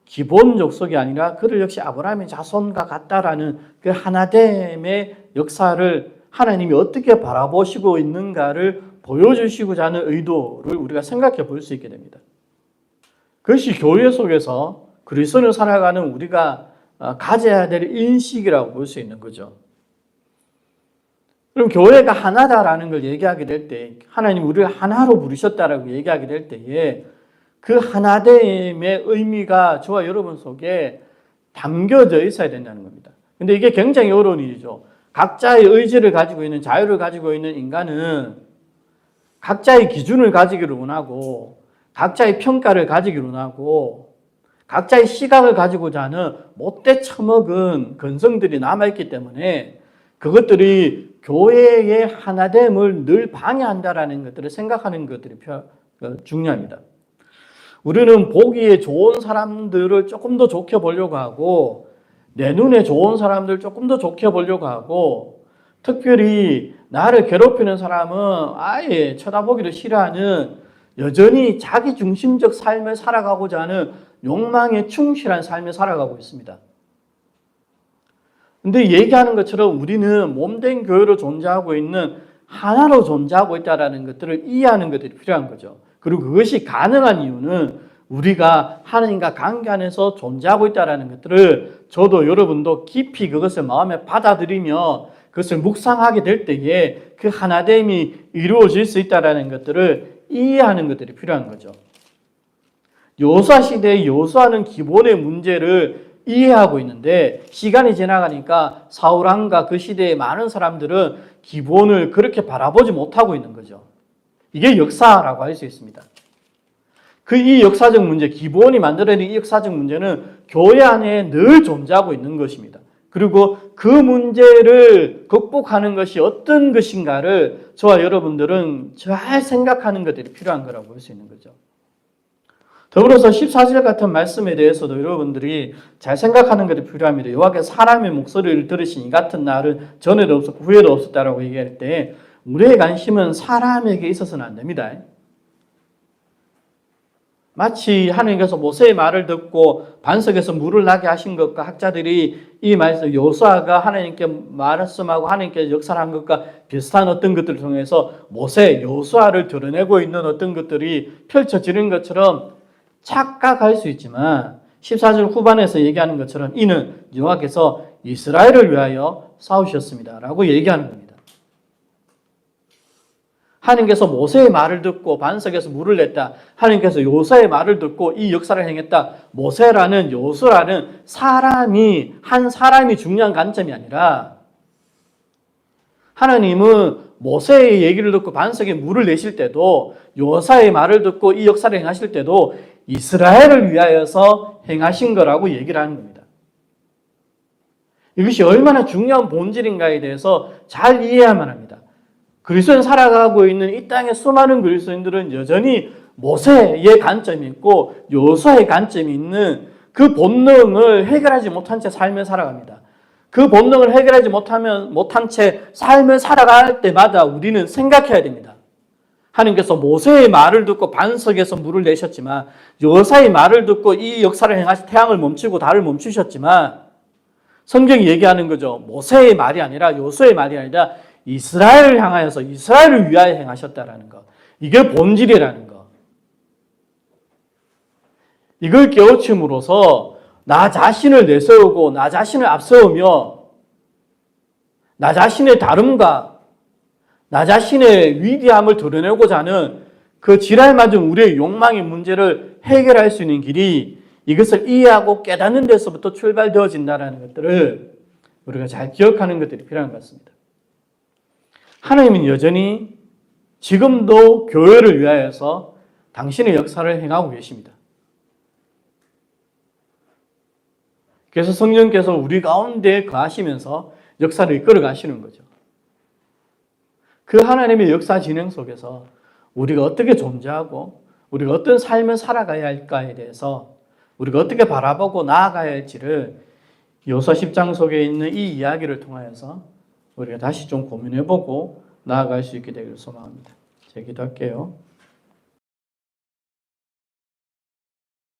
S1: 기본 족속이 아니라 그를 역시 아브라함의 자손과 같다라는 그 하나됨의 역사를 하나님이 어떻게 바라보시고 있는가를 보여주시고자 하는 의도를 우리가 생각해 볼 수 있게 됩니다. 그것이 교회 속에서 그리스도인을 살아가는 우리가 가져야 될 인식이라고 볼 수 있는 거죠. 그럼 교회가 하나다라는 걸 얘기하게 될 때, 하나님 우리를 하나로 부르셨다라고 얘기하게 될 때에 그 하나됨의 의미가 저와 여러분 속에 담겨져 있어야 된다는 겁니다. 근데 이게 굉장히 어려운 일이죠. 각자의 의지를 가지고 있는, 자유를 가지고 있는 인간은 각자의 기준을 가지기를 원하고, 각자의 평가를 가지기를 원하고, 각자의 시각을 가지고자 하는 못돼 처먹은 근성들이 남아있기 때문에 그것들이 교회의 하나됨을 늘 방해한다라는 것들을 생각하는 것들이 중요합니다. 우리는 보기에 좋은 사람들을 조금 더 좋게 보려고 하고, 내 눈에 좋은 사람들 조금 더 좋게 보려고 하고, 특별히 나를 괴롭히는 사람은 아예 쳐다보기를 싫어하는, 여전히 자기중심적 삶을 살아가고자 하는 욕망에 충실한 삶을 살아가고 있습니다. 근데 얘기하는 것처럼 우리는 몸된 교회로 존재하고 있는, 하나로 존재하고 있다는 것들을 이해하는 것들이 필요한 거죠. 그리고 그것이 가능한 이유는 우리가 하나님과 관계 안에서 존재하고 있다는 것들을 저도 여러분도 깊이 그것을 마음에 받아들이며 그것을 묵상하게 될 때에 그 하나됨이 이루어질 수 있다는 것들을 이해하는 것들이 필요한 거죠. 여호수아 시대의 여호수아는 기본의 문제를 이해하고 있는데 시간이 지나가니까 사울왕과 그 시대의 많은 사람들은 기본을 그렇게 바라보지 못하고 있는 거죠. 이게 역사라고 할 수 있습니다. 이 역사적 문제, 기본이 만들어낸 이 역사적 문제는 교회 안에 늘 존재하고 있는 것입니다. 그리고 그 문제를 극복하는 것이 어떤 것인가를 저와 여러분들은 잘 생각하는 것들이 필요한 거라고 볼 수 있는 거죠. 더불어서 14절 같은 말씀에 대해서도 여러분들이 잘 생각하는 것이 필요합니다. 여호와께서 사람의 목소리를 들으시니 같은 날은 전에도 없었고 후에도 없었다라고 얘기할 때 우리의 관심은 사람에게 있어서는 안 됩니다. 마치 하나님께서 모세의 말을 듣고 반석에서 물을 나게 하신 것과 학자들이 이 말씀 여호수아가 하나님께 말씀하고 하나님께 역사를 한 것과 비슷한 어떤 것들을 통해서 모세, 여호수아를 드러내고 있는 어떤 것들이 펼쳐지는 것처럼 착각할 수 있지만 14절 후반에서 얘기하는 것처럼 이는 여호와께서 이스라엘을 위하여 싸우셨습니다 라고 얘기하는 겁니다. 하나님께서 모세의 말을 듣고 반석에서 물을 냈다. 하나님께서 여호수아의 말을 듣고 이 역사를 행했다. 모세라는 여호수아라는 한 사람이 중요한 관점이 아니라 하나님은 모세의 얘기를 듣고 반석에 물을 내실 때도 여호수아의 말을 듣고 이 역사를 행하실 때도 이스라엘을 위하여서 행하신 거라고 얘기를 하는 겁니다. 이것이 얼마나 중요한 본질인가에 대해서 잘 이해해야만 합니다. 그리스도인 살아가고 있는 이 땅의 수많은 그리스도인들은 여전히 모세의 관점이 있고 여호수아의 관점이 있는 그 본능을 해결하지 못한 채 삶을 살아갑니다. 그 본능을 해결하지 못한 채 삶을 살아갈 때마다 우리는 생각해야 됩니다. 하나님께서 모세의 말을 듣고 반석에서 물을 내셨지만 여호수아의 말을 듣고 이 역사를 행하시 태양을 멈추고 달을 멈추셨지만 성경이 얘기하는 거죠. 모세의 말이 아니라 여호수아의 말이 아니라 이스라엘을 향하여서 이스라엘을 위하여 행하셨다라는 것. 이게 본질이라는 것. 이걸 깨우침으로써 나 자신을 내세우고 나 자신을 앞세우며 나 자신의 다름과 나 자신의 위대함을 드러내고자 하는 그 지랄맞은 우리의 욕망의 문제를 해결할 수 있는 길이 이것을 이해하고 깨닫는 데서부터 출발되어진다는 것들을 우리가 잘 기억하는 것들이 필요한 것 같습니다. 하나님은 여전히 지금도 교회를 위하여서 당신의 역사를 행하고 계십니다. 그래서 성령께서 우리 가운데 거하시면서 역사를 이끌어 가시는 거죠. 그 하나님의 역사 진행 속에서 우리가 어떻게 존재하고 우리가 어떤 삶을 살아가야 할까에 대해서 우리가 어떻게 바라보고 나아가야 할지를 여호수아 10장 속에 있는 이 이야기를 통하여서 우리가 다시 좀 고민해보고 나아갈 수 있게 되기를 소망합니다. 제가 기도할게요.